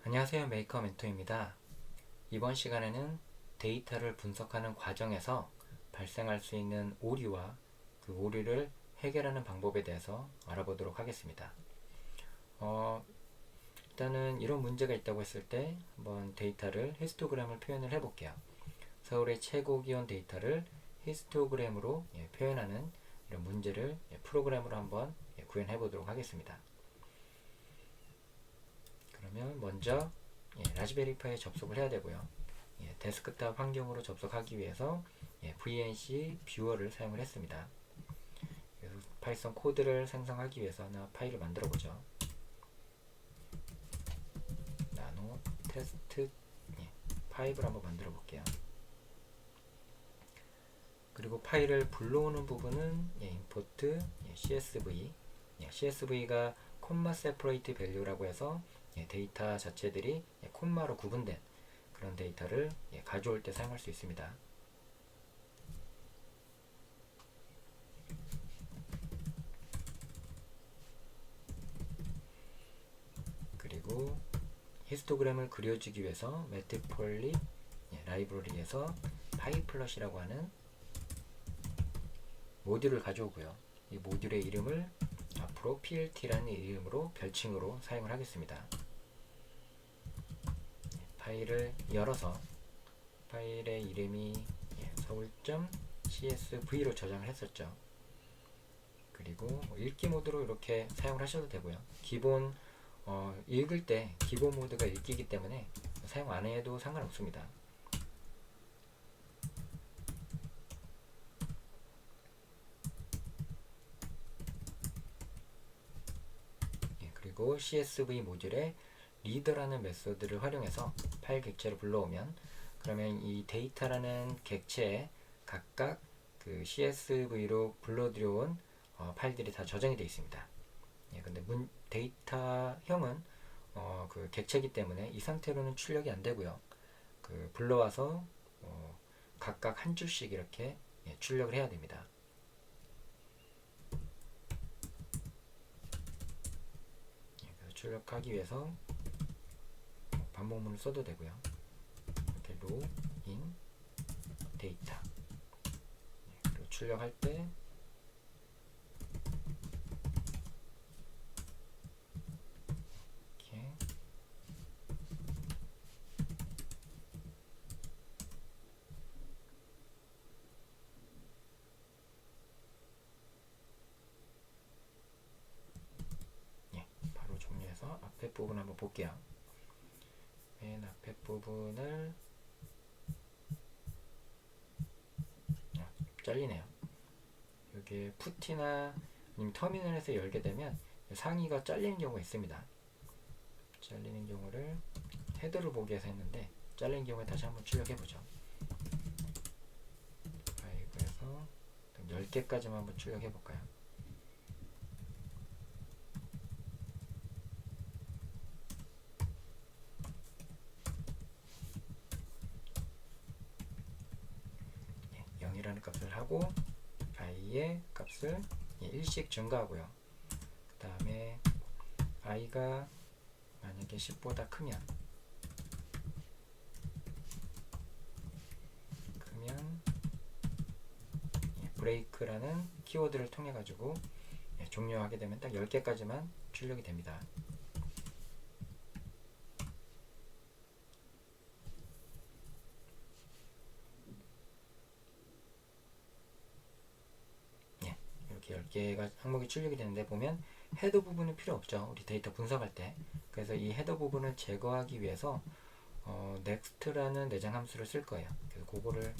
안녕하세요. 메이커 멘토입니다. 이번 시간에는 데이터를 분석하는 과정에서 발생할 수 있는 오류와 그 오류를 해결하는 방법에 대해서 알아보도록 하겠습니다. 일단은 이런 문제가 있다고 했을 때 한번 데이터를 히스토그램을 표현을 해볼게요. 서울의 최고 기온 데이터를 히스토그램으로 표현하는 이런 문제를 프로그램으로 한번 구현해 보도록 하겠습니다. 그러면 먼저 라즈베리파이에 접속을 해야 되고요. 데스크탑 환경으로 접속하기 위해서 VNC 뷰어를 사용을 했습니다. 그래서 파이썬 코드를 생성하기 위해서 하나 파일을 만들어 보죠. 나노 테스트 5를 한번 만들어 볼게요. 그리고 파일을 불러오는 부분은 import CSV CSV가 콤마 세퍼레이트 밸류라고 해서 데이터 자체들이 콤마로 구분된 그런 데이터를 가져올 때 사용할 수 있습니다. 그리고 히스토그램을 그려주기 위해서 매트폴립 라이브러리에서 파이플럿이라고 하는 모듈을 가져오고요. 이 모듈의 이름을 앞으로 PLT라는 이름으로 별칭으로 사용을 하겠습니다. 파일을 열어서 파일의 이름이 서울.csv로 저장을 했었죠. 그리고 읽기 모드로 이렇게 사용을 하셔도 되고요. 기본 읽을 때 기본 모드가 읽기이기 때문에 사용 안 해도 상관없습니다. 그리고 CSV 모듈에 리더라는 메소드를 활용해서 파일 객체를 불러오면 그러면 이 데이터라는 객체에 각각 그 CSV로 불러들여온 파일들이 다 저장이 되어 있습니다. 근데 데이터형은 그 객체이기 때문에 이 상태로는 출력이 안 되고요. 그 불러와서 각각 한 줄씩 이렇게 출력을 해야 됩니다. 출력하기 위해서 반복문을 써도 되고요. 이렇게 로인 데이터 그리고 출력할 때 이렇게 바로 종료해서 앞에 부분 한번 볼게요. 맨 앞에 부분을 잘리네요. 여기에 푸티나 터미널에서 열게 되면 상위가 잘리는 경우가 있습니다. 잘리는 경우를 헤더를 보기 위해서 했는데 잘린 경우에 다시 한번 출력해보죠. 파이브에서 10개까지만 한번 출력해볼까요? 이라는 값을 하고 i의 값을 1씩 증가하고요. 그 다음에 i가 만약에 10보다 크면 브레이크라는 키워드를 통해 가지고 종료하게 되면 딱 10개까지만 출력이 됩니다. 이렇게 10개가 항목이 출력이 되는데 보면 헤더 부분은 필요 없죠. 우리 데이터 분석할 때. 그래서 이 헤더 부분을 제거하기 위해서 next라는 내장 함수를 쓸 거예요. 그래서 그거를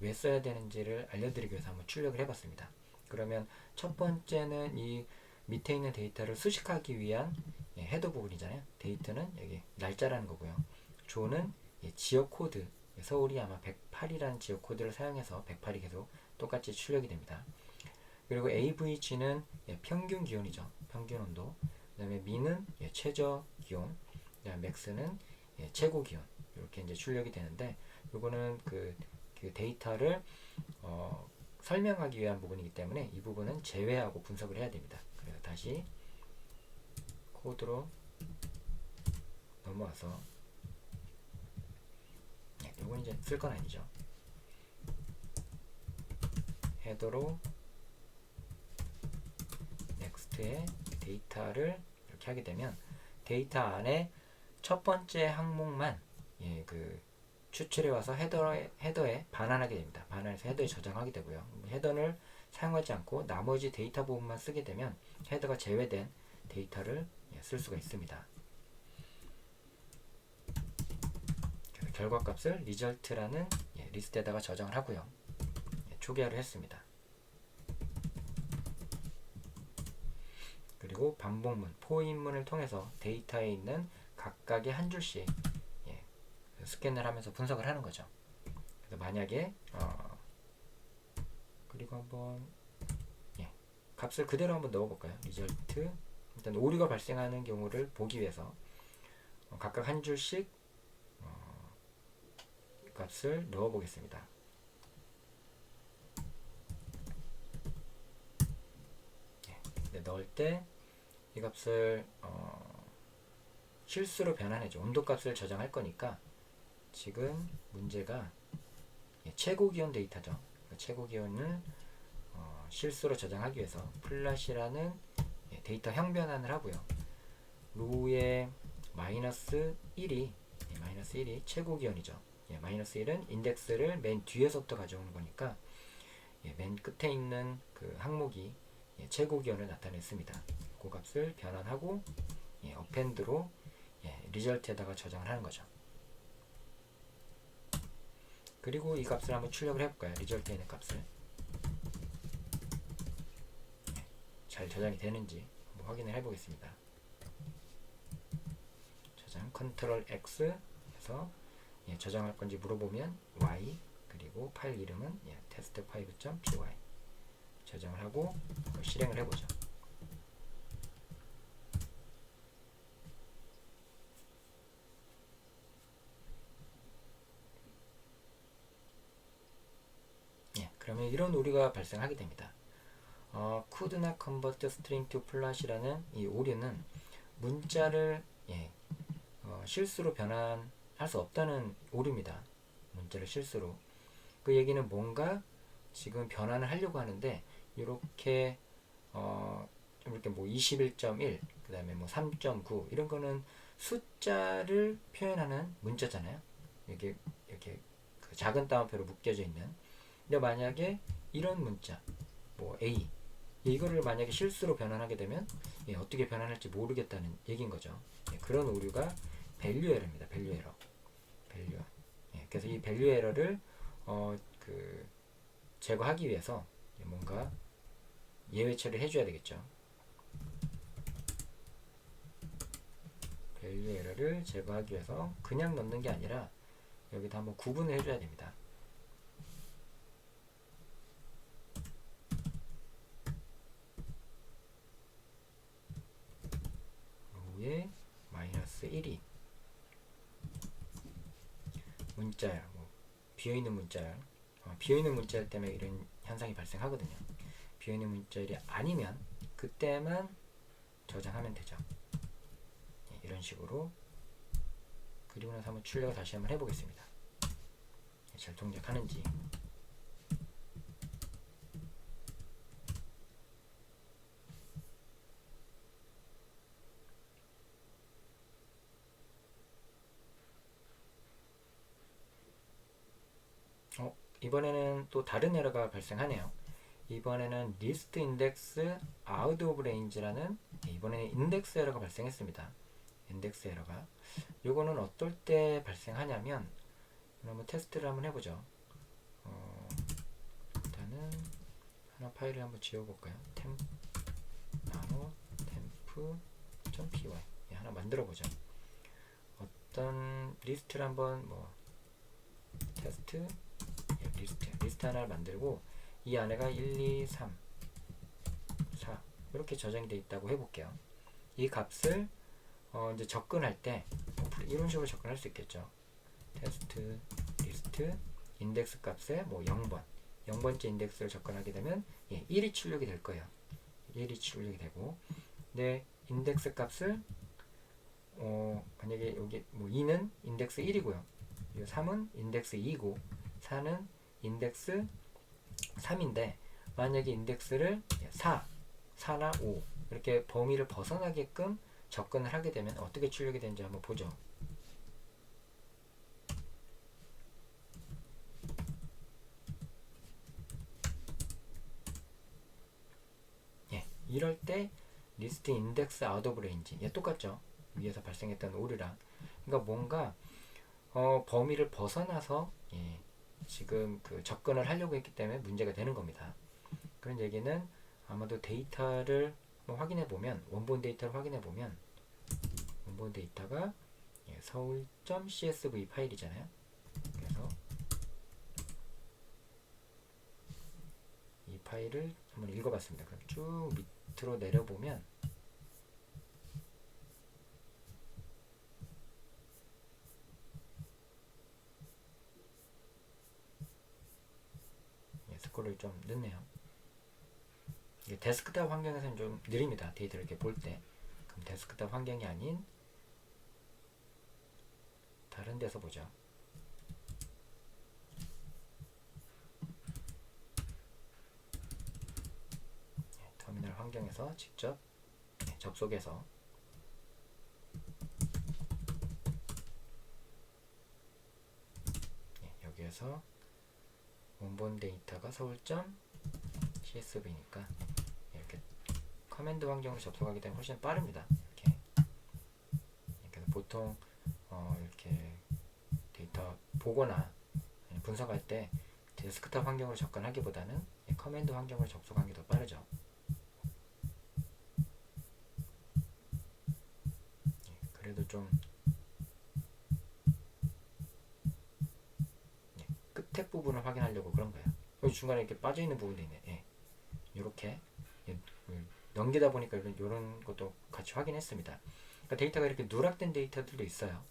왜 써야 되는지를 알려드리기 위해서 한번 출력을 해봤습니다. 그러면 첫 번째는 이 밑에 있는 데이터를 수식하기 위한 헤더 부분이잖아요. 데이터는 여기 날짜라는 거고요. 조는 지역 코드, 서울이 아마 108이라는 지역 코드를 사용해서 108이 계속 똑같이 출력이 됩니다. 그리고 AVG는 평균 기온이죠. 평균 온도. 그 다음에 미는 최저 기온. 그 다음에 맥스는 최고 기온. 이렇게 이제 출력이 되는데, 이거는 그 데이터를 설명하기 위한 부분이기 때문에 이 부분은 제외하고 분석을 해야 됩니다. 그래서 다시 코드로 넘어와서 이건 이제 쓸 건 아니죠. 헤더로 넥스트에 데이터를 이렇게 하게 되면 데이터 안에 첫 번째 항목만 그 추출해 와서 헤더에 반환하게 됩니다. 반환해서 헤더에 저장하게 되고요. 헤더를 사용하지 않고 나머지 데이터 부분만 쓰게 되면 헤더가 제외된 데이터를 쓸 수가 있습니다. 그래서 결과값을 result라는 리스트에다가 저장을 하고요. 초기화를 했습니다. 그리고 반복문, 포인문을 통해서 데이터에 있는 각각의 한 줄씩 스캔을 하면서 분석을 하는 거죠. 그래서 만약에 그리고 한번 값을 그대로 한번 넣어볼까요? 리절트 일단 오류가 발생하는 경우를 보기 위해서 각각 한 줄씩 값을 넣어보겠습니다. 넣을 때 이 값을 실수로 변환해줘. 온도값을 저장할 거니까 지금 문제가 최고 기온 데이터죠. 그러니까 최고 기온을 실수로 저장하기 위해서 플랫이라는 데이터 형 변환을 하고요. 로우의 마이너스 1이 최고 기온이죠. 마이너스 1은 인덱스를 맨 뒤에서부터 가져오는 거니까 맨 끝에 있는 그 항목이 최고 기온을 나타냈습니다. 그 값을 변환하고 어펜드로 리절트에다가 저장을 하는 거죠. 그리고 이 값을 한번 출력을 해볼까요? 리절트에 있는 값을 잘 저장이 되는지 한번 확인을 해보겠습니다. 저장 컨트롤 X 해서 저장할 건지 물어보면 Y 그리고 파일 이름은 test5.py 저장을 하고 실행을 해보죠. 그러면 이런 오류가 발생하게 됩니다. could not convert string to flash이라는 이 오류는 문자를 실수로 변환할 수 없다는 오류입니다. 문자를 실수로. 그 얘기는 뭔가 지금 변환을 하려고 하는데 이렇게 이렇게 뭐 21.1 그 다음에 뭐 3.9 이런 거는 숫자를 표현하는 문자잖아요. 이렇게 그 작은 따옴표로 묶여져 있는. 근데 만약에 이런 문자 뭐 A 이거를 만약에 실수로 변환하게 되면 어떻게 변환할지 모르겠다는 얘기인 거죠. 그런 오류가 밸류 에러입니다. 밸류 에러. 그래서 이 밸류 에러를 그 제거하기 위해서 뭔가 예외 처리를 해줘야 되겠죠. 밸류 에러를 제거하기 위해서 그냥 넣는 게 아니라 여기다 한번 구분을 해줘야 됩니다. 로우에 마이너스 1이 문자열, 뭐 비어있는 문자열, 비어있는 문자열 때문에 이런 현상이 발생하거든요. 비어있는 문자열이 아니면 그때만 저장하면 되죠. 이런 식으로. 그리고 나서 한번 출력을 다시 한번 해보겠습니다. 잘 동작하는지. 이번에는 또 다른 에러가 발생하네요. 이번에는 리스트 인덱스 아웃 오브 레인지라는 이번에는 인덱스 에러가 발생했습니다. 인덱스 에러가 요거는 어떨 때 발생하냐면 한번 테스트를 한번 해보죠. 일단은 하나 파일을 한번 지워볼까요? nano temp.py 하나 만들어보죠. 어떤 리스트를 한번 뭐 테스트 리스트 하나를 만들고 이 안에가 1, 2, 3, 4 이렇게 저장이 되어 있다고 해볼게요. 이 값을 이제 접근할 때 이런 식으로 접근할 수 있겠죠. 테스트 리스트 인덱스 값에 뭐 0번째 인덱스를 접근하게 되면 1이 출력이 될 거예요. 1이 출력이 되고 네 인덱스 값을 만약에 여기 뭐 2는 인덱스 1이고요. 이 3은 인덱스 2고 4는 인덱스 3인데 만약에 인덱스를 4나 5 이렇게 범위를 벗어나게끔 접근을 하게 되면 어떻게 출력이 되는지 한번 보죠. 예, 이럴 때 리스트 인덱스 아웃 오브 레인지 똑같죠. 위에서 발생했던 오류랑 그러니까 뭔가 범위를 벗어나서 지금 그 접근을 하려고 했기 때문에 문제가 되는 겁니다. 그런 얘기는 아마도 데이터를 확인해 보면 원본 데이터를 확인해 보면 원본 데이터가 서울.csv 파일이잖아요. 그래서 이 파일을 한번 읽어봤습니다. 그럼 쭉 밑으로 내려보면 스크롤이 좀 늦네요. 이게 데스크탑 환경에서는 좀 느립니다. 데이터를 이렇게 볼 때. 그럼 데스크탑 환경이 아닌 다른 데서 보죠. 터미널 환경에서 직접 접속해서 여기에서 원본 데이터가 서울.csv니까 이렇게 커맨드 환경으로 접속하기 때문에 훨씬 빠릅니다. 이렇게 그래서 보통 이렇게 데이터 보거나 분석할 때 데스크탑 환경으로 접근하기보다는 커맨드 환경으로 접속하는 게 더 빠르죠. 그래도 좀 끝에 부분을 확인하려고 그런 거예요. 여기 중간에 이렇게 빠져있는 부분도 있네. 이렇게 넘기다 보니까 이런 것도 같이 확인했습니다. 그러니까 데이터가 이렇게 누락된 데이터들도 있어요.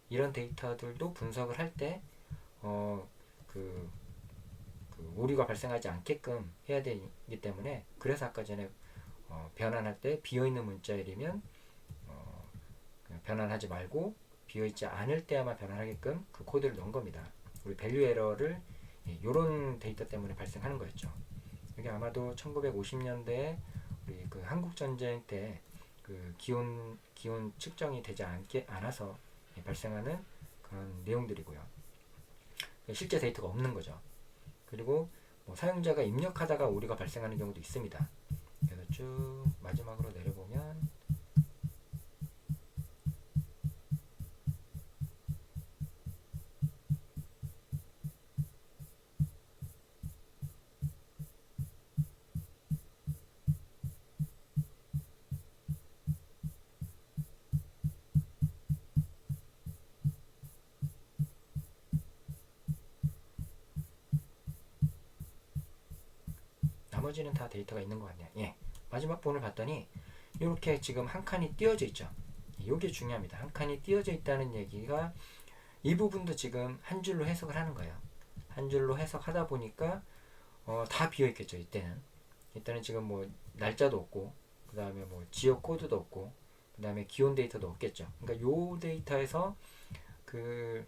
이런 데이터들도 분석을 할 때 그 오류가 발생하지 않게끔 해야 되기 때문에 그래서 아까 전에 변환할 때 비어있는 문자열이면 변환하지 말고 비어있지 않을 때야만 변환하게끔 그 코드를 넣은 겁니다. 우리 밸류 에러를 이런 데이터 때문에 발생하는 거였죠. 이게 아마도 1950년대에 우리 그 한국 전쟁 때 그 기온 측정이 되지 않아서 발생하는 그런 내용들이고요. 실제 데이터가 없는 거죠. 그리고 사용자가 입력하다가 오류가 발생하는 경우도 있습니다. 그래서 쭉 마지막으로 내려보면 나머지는 다 데이터가 있는 것 같네요. 마지막 부분을 봤더니 이렇게 지금 한 칸이 띄어져 있죠. 이게 중요합니다. 한 칸이 띄어져 있다는 얘기가 이 부분도 지금 한 줄로 해석을 하는 거예요. 한 줄로 해석하다 보니까 다 비어 있겠죠. 이때는 지금 날짜도 없고 그 다음에 지역 코드도 없고 그 다음에 기온 데이터도 없겠죠. 그러니까 요 데이터에서 그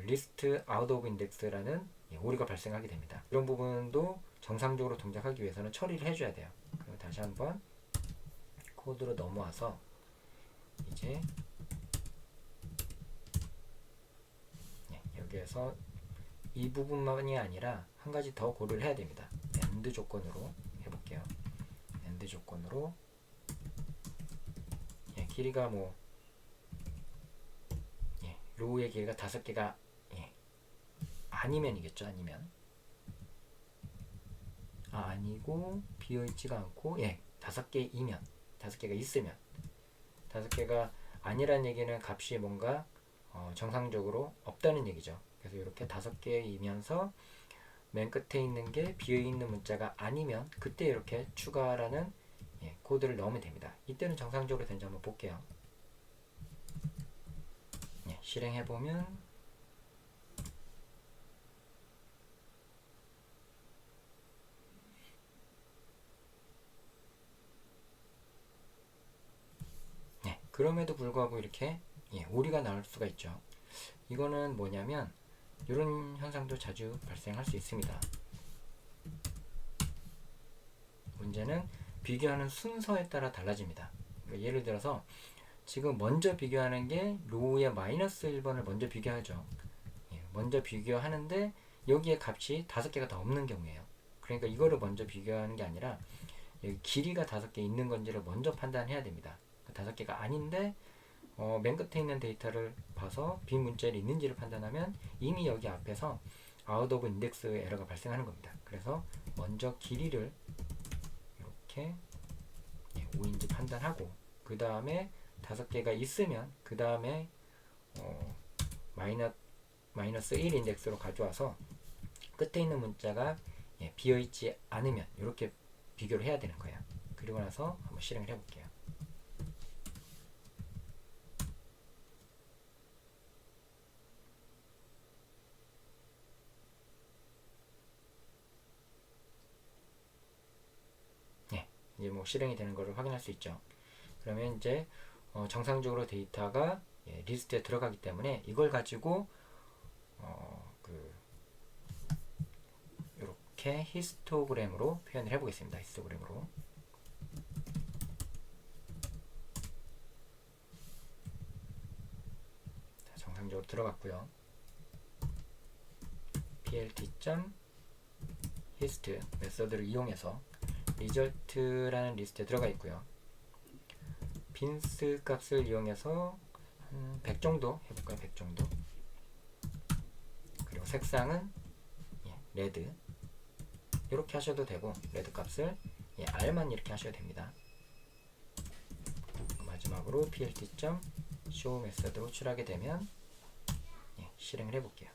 리스트 아웃 오브 인덱스라는 오류가 발생하게 됩니다. 이런 부분도 정상적으로 동작하기 위해서는 처리를 해줘야 돼요. 그럼 다시 한번 코드로 넘어와서 이제 여기에서 이 부분만이 아니라 한 가지 더 고려를 해야 됩니다. 엔드 조건으로 해볼게요. 엔드 조건으로 길이가 로우의 길이가 5개가 아니면이겠죠. 아니고 비어있지가 않고 5개이면 5개가 있으면 5개가 아니란 얘기는 값이 뭔가 정상적으로 없다는 얘기죠. 그래서 이렇게 5개이면서 맨 끝에 있는 게 비어있는 문자가 아니면 그때 이렇게 추가라는 코드를 넣으면 됩니다. 이때는 정상적으로 되는지 한번 볼게요. 실행해보면 그럼에도 불구하고 이렇게 오류가 나올 수가 있죠. 이거는 뭐냐면 이런 현상도 자주 발생할 수 있습니다. 문제는 비교하는 순서에 따라 달라집니다. 그러니까 예를 들어서 지금 먼저 비교하는 게 로우의 마이너스 1번을 먼저 비교하죠. 먼저 비교하는데 여기에 값이 5개가 더 없는 경우에요. 그러니까 이거를 먼저 비교하는 게 아니라 여기 길이가 5개 있는 건지를 먼저 판단해야 됩니다. 5개가 아닌데 맨 끝에 있는 데이터를 봐서 빈 문자열이 있는지를 판단하면 이미 여기 앞에서 아웃 오브 인덱스 에러가 발생하는 겁니다. 그래서 먼저 길이를 이렇게 5인지 판단하고 그 다음에 5개가 있으면 그 다음에 마이너스 1 인덱스로 가져와서 끝에 있는 문자가 비어있지 않으면 이렇게 비교를 해야 되는 거예요. 그리고 나서 한번 실행을 해볼게요. 이제 뭐 실행이 되는 것을 확인할 수 있죠. 그러면 이제 정상적으로 데이터가 리스트에 들어가기 때문에 이걸 가지고 이렇게 히스토그램으로 표현을 해보겠습니다. 히스토그램으로. 자, 정상적으로 들어갔고요. plt.hist 메서드를 이용해서 result라는 리스트에 들어가 있고요. 빈스 값을 이용해서 한 100 정도 해볼까요? 100 정도. 그리고 색상은 레드 이렇게 하셔도 되고, 레드 값을 R만 이렇게 하셔도 됩니다. 마지막으로 plt.show 메서드로 호출하게 되면 실행을 해볼게요.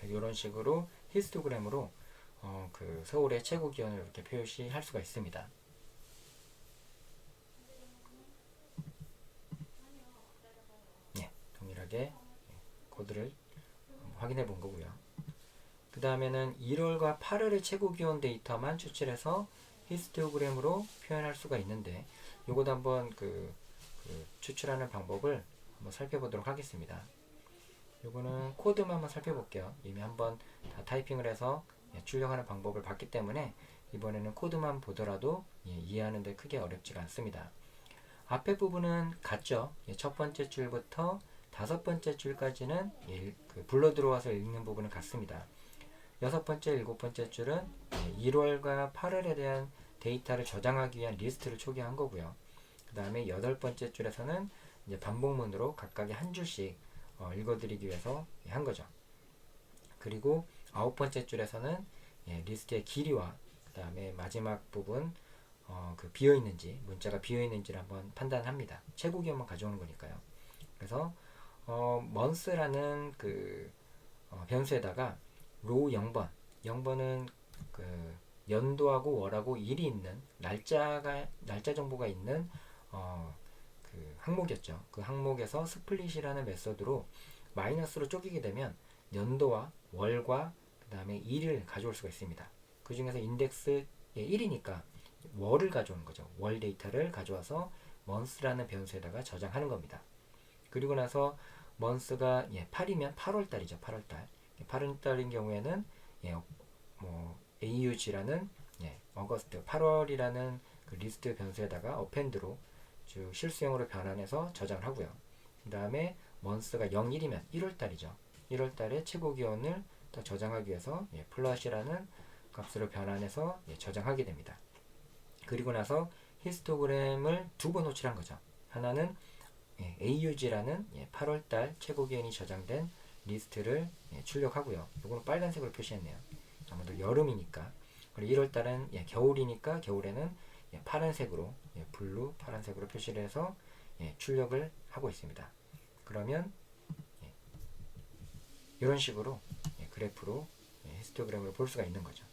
이런 식으로 히스토그램으로 그 서울의 최고 기온을 이렇게 표시할 수가 있습니다. 동일하게 코드를 확인해 본 거고요. 그 다음에는 1월과 8월의 최고 기온 데이터만 추출해서 히스토그램으로 표현할 수가 있는데, 요것도 한번 그 추출하는 방법을 한번 살펴보도록 하겠습니다. 요거는 코드만 한번 살펴볼게요. 이미 한번 다 타이핑을 해서 출력하는 방법을 봤기 때문에 이번에는 코드만 보더라도 이해하는 데 크게 어렵지가 않습니다. 앞에 부분은 같죠. 첫 번째 줄부터 5번째 줄까지는 그 불러 들어와서 읽는 부분은 같습니다. 6번째, 7번째 줄은 1월과 8월에 대한 데이터를 저장하기 위한 리스트를 초기화한 거고요. 그 다음에 8번째 줄에서는 이제 반복문으로 각각의 한 줄씩 읽어드리기 위해서 한 거죠. 그리고 9번째 줄에서는 리스트의 길이와 그 다음에 마지막 부분 그 비어있는지, 문자가 비어있는지를 한번 판단합니다. 최고 기온만 가져오는 거니까요. 그래서 months라는 그 변수에다가 row 0번은 그 연도하고 월하고 일이 있는 날짜 정보가 있는 그 항목이었죠. 그 항목에서 스플릿이라는 메서드로 마이너스로 쪼개게 되면 연도와 월과 그 다음에 일을 가져올 수가 있습니다. 그 중에서 인덱스 1이니까 월을 가져오는 거죠. 월 데이터를 가져와서 months라는 변수에다가 저장하는 겁니다. 그리고 나서 months가 8이면 8월달이죠. 8월달. 8월달인 경우에는 AUG라는 어거스트 8월이라는 그 리스트 변수에다가 어펜드로 즉 실수형으로 변환해서 저장을 하고요. 그 다음에 months가 0, 1이면 1월달이죠. 1월달에 최고 기온을 또 저장하기 위해서 플러시라는 값으로 변환해서 저장하게 됩니다. 그리고 나서 히스토그램을 두 번 호출한 거죠. 하나는 AUG라는 8월달 최고 기온이 저장된 리스트를 출력하고요. 이거는 빨간색으로 표시했네요. 아무래도 여름이니까. 그리고 1월달은 겨울이니까 겨울에는 파란색으로 블루 파란색으로 표시를 해서 출력을 하고 있습니다. 그러면 이런 식으로 그래프로 히스토그램을 볼 수가 있는 거죠.